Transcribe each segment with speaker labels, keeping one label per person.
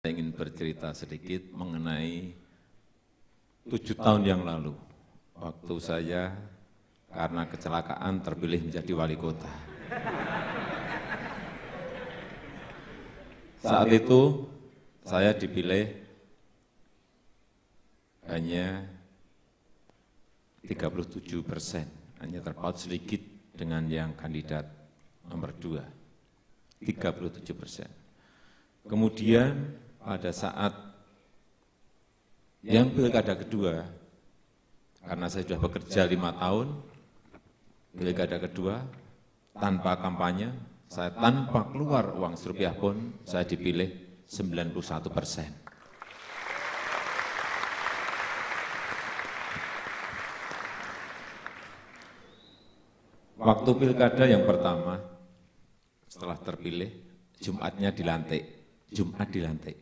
Speaker 1: ingin bercerita sedikit mengenai 7 tahun yang lalu, waktu saya karena kecelakaan terpilih menjadi wali kota. Saat itu saya dipilih hanya 37%, hanya terpaut sedikit dengan yang kandidat nomor 2, 37%. Kemudian pada saat yang pilkada kedua, karena saya sudah bekerja 5 tahun, pilkada kedua, tanpa kampanye, saya tanpa keluar uang serupiah pun, saya dipilih 91%. Waktu pilkada yang pertama, setelah terpilih, Jumatnya dilantik. Jumat dilantik.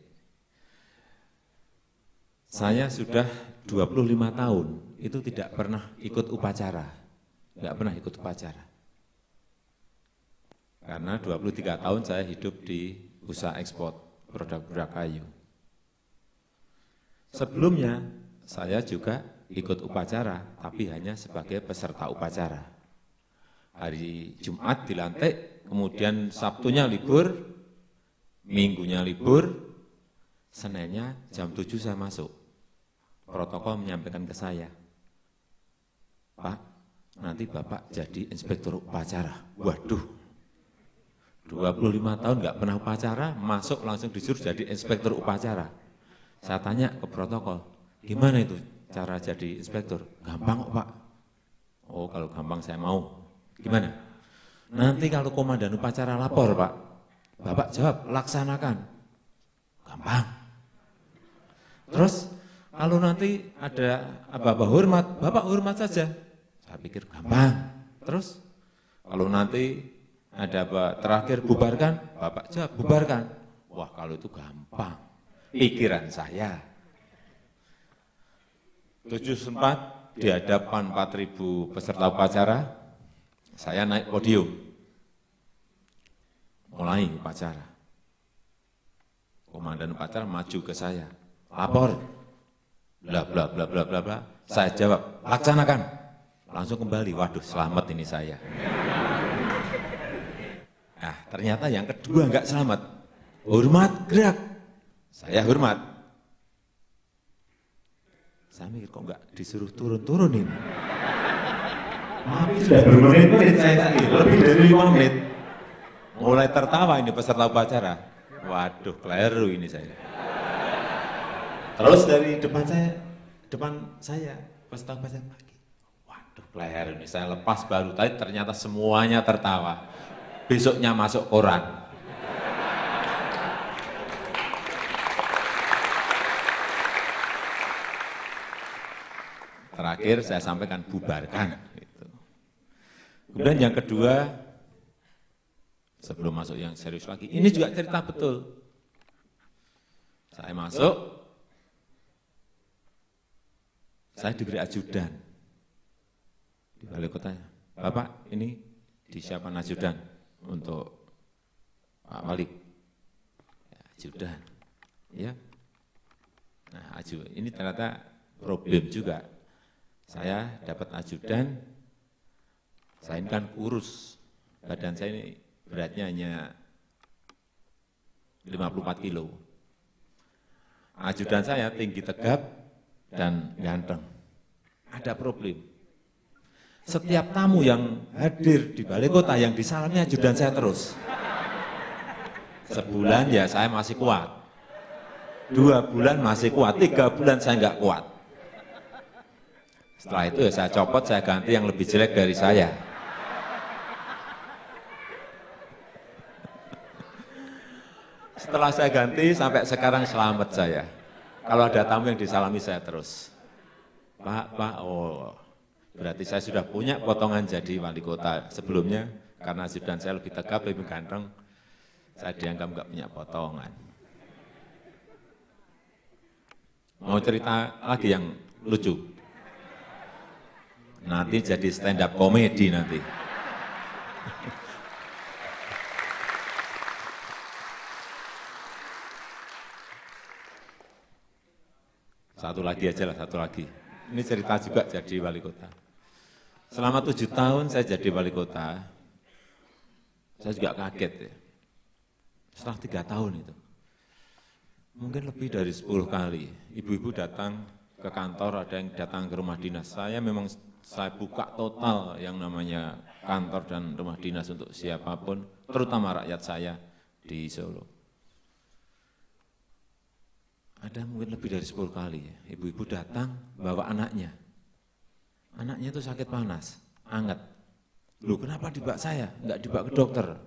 Speaker 1: Saya sudah 25 tahun, itu tidak pernah ikut upacara. Tidak pernah ikut upacara. Karena 23 tahun saya hidup di usaha ekspor produk-produk kayu. Sebelumnya, saya juga ikut upacara, tapi hanya sebagai peserta upacara. Hari Jumat dilantik, kemudian Sabtunya libur, Minggunya libur, Seninnya jam 7 saya masuk. Protokol menyampaikan ke saya, Pak, nanti Bapak jadi inspektur upacara. Waduh, 25 tahun nggak pernah upacara, masuk langsung disuruh jadi inspektur upacara. Saya tanya ke protokol, gimana itu cara jadi inspektur? Gampang kok Pak. Oh kalau gampang saya mau. Gimana? Nanti kalau komandan upacara lapor Pak, Bapak jawab, laksanakan. Gampang. Terus, kalau nanti ada Bapak hormat, Bapak hormat saja. Saya pikir gampang. Terus, kalau nanti ada terakhir bubarkan, Bapak jawab, bubarkan. Wah, kalau itu gampang. Pikiran saya. 7 sempat di hadapan 4.000 peserta upacara, saya naik podium. Mulai upacara. Komandan upacara maju ke saya. Lapor. Bla bla bla bla bla bla. Saya jawab, laksanakan. Langsung kembali. Waduh, selamat ini saya. Nah, ternyata yang kedua enggak selamat. Hormat, gerak. Saya hormat. Saya mikir kok enggak disuruh turun-turun ini. Tapi sudah bermenit-menit saya tadi, lebih dari 5 menit. Mulai tertawa ini peserta upacara. Waduh, keliru ini saya. Terus dari depan saya peserta upacara lagi. Waduh, keliru ini saya lepas baru tadi ternyata semuanya tertawa. Besoknya masuk koran. Terakhir saya sampaikan bubarkan. Kemudian yang kedua, sebelum masuk yang serius lagi, ini juga cerita betul. Saya masuk, saya diberi ajudan di balai kotanya. Bapak, ini disiapkan ajudan untuk Pak Wali. Ya, ajudan, ya. Nah, ini ternyata problem juga. Saya dapat ajudan, saya ini kan kurus, badan saya ini beratnya hanya 54 kilo. Ajudan saya tinggi tegap dan ganteng. Ada problem. Setiap tamu yang hadir di balai kota yang disalami ajudan saya terus. Sebulan ya saya masih kuat. 2 bulan masih kuat, 3 bulan saya enggak kuat. Setelah itu ya saya copot, saya ganti yang lebih jelek dari saya. Setelah saya ganti, sampai sekarang selamat saya. Kalau ada tamu yang disalami saya terus. Pak, oh berarti saya sudah punya potongan jadi wali kota. Sebelumnya, karena ajudan saya lebih tegap, lebih ganteng, saya dianggap nggak punya potongan. Mau cerita lagi yang lucu? Nanti jadi stand up komedi nanti. Satu lagi aja lah, satu lagi. Ini cerita juga jadi wali kota. Selama 7 tahun saya jadi wali kota, saya juga kaget ya. Setelah 3 tahun itu, mungkin lebih dari 10 kali, ibu-ibu datang ke kantor, ada yang datang ke rumah dinas. Saya memang saya buka total yang namanya kantor dan rumah dinas untuk siapapun, terutama rakyat saya di Solo. Ada mungkin lebih dari 10 kali, ibu-ibu datang bawa anaknya. Anaknya itu sakit panas, anget. Loh kenapa dibak saya, enggak dibak ke dokter?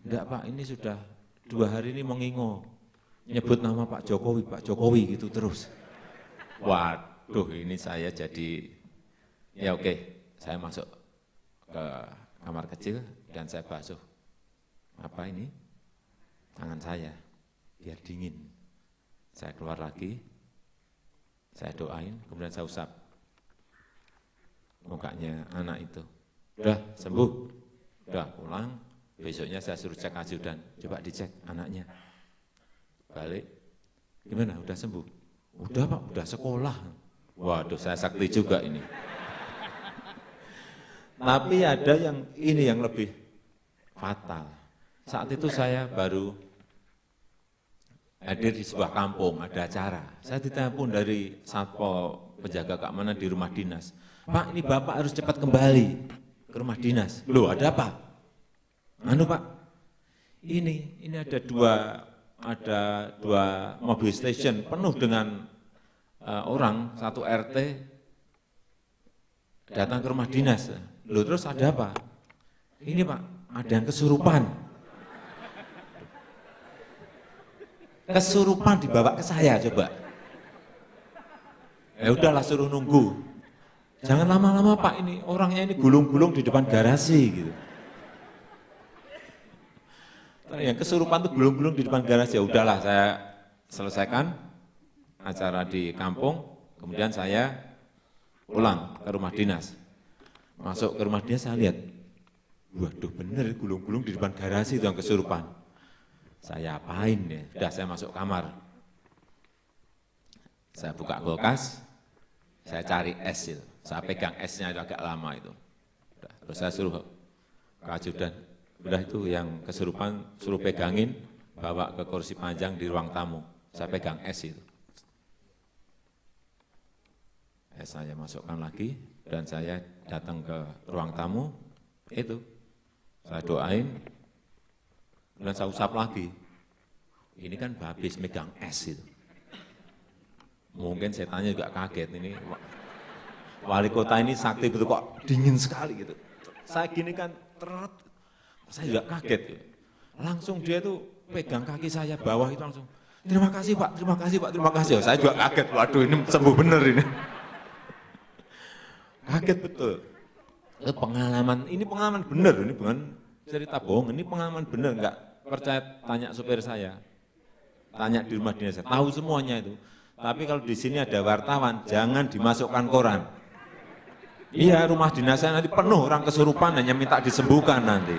Speaker 1: Enggak Pak, ini sudah 2 hari ini mengingo, nyebut nama Pak Jokowi gitu terus. Waduh ini saya jadi, ya oke, saya masuk ke kamar kecil dan saya basuh. Apa ini? Tangan saya, biar dingin. Saya keluar lagi, saya doain, kemudian saya usap mukanya anak itu. Udah sembuh, udah pulang, besoknya saya suruh cek ajudan, coba dicek anaknya. Balik, gimana, udah sembuh? Udah Pak, udah sekolah. Waduh saya sakti juga ini. Tapi ada yang ini yang lebih fatal. Saat itu saya baru hadir di sebuah kampung, ada acara. Saya ditelepon dari Satpol penjaga keamanan di rumah dinas. Pak, ini Bapak harus cepat kembali ke rumah dinas. Loh, ada apa? Anu Pak, ini ada dua mobil station penuh dengan orang, satu RT datang ke rumah dinas. Loh, terus ada apa? Ini Pak, ada yang kesurupan. Kesurupan dibawa ke saya coba. Ya udahlah suruh nunggu. Jangan lama-lama Pak, ini orangnya ini gulung-gulung di depan garasi gitu. Yang kesurupan tuh gulung-gulung di depan garasi. Ya udahlah saya selesaikan acara di kampung, kemudian saya pulang ke rumah dinas. Masuk ke rumah dinas saya lihat, waduh bener gulung-gulung di depan garasi itu yang kesurupan. Saya apain ya? Sudah saya masuk kamar. Saya buka kulkas, saya cari es itu. Saya pegang esnya itu agak lama itu. Terus saya suruh ke ajudan, udah itu yang kesurupan suruh pegangin, bawa ke kursi panjang di ruang tamu. Saya pegang es itu. Es saya masukkan lagi dan saya datang ke ruang tamu, itu saya doain, dan saya usap lagi. Ini kan habis megang es itu. Mungkin setannya juga kaget, ini wali kota ini sakti betul kok dingin sekali gitu. Saya gini kan saya juga kaget ya. Langsung dia tuh pegang kaki saya bawah itu langsung, terima kasih Pak, terima kasih Pak, terima kasih. Saya juga kaget, waduh ini sembuh bener ini. Kaget betul. Itu pengalaman, ini pengalaman bener, ini bukan cerita bohong, ini pengalaman bener, enggak percaya tanya supir saya. Tanya di rumah dinas, saya tahu semuanya itu. Tapi kalau di sini ada wartawan, jangan dimasukkan koran. Iya, rumah dinas saya nanti penuh orang kesurupan hanya minta disembuhkan nanti.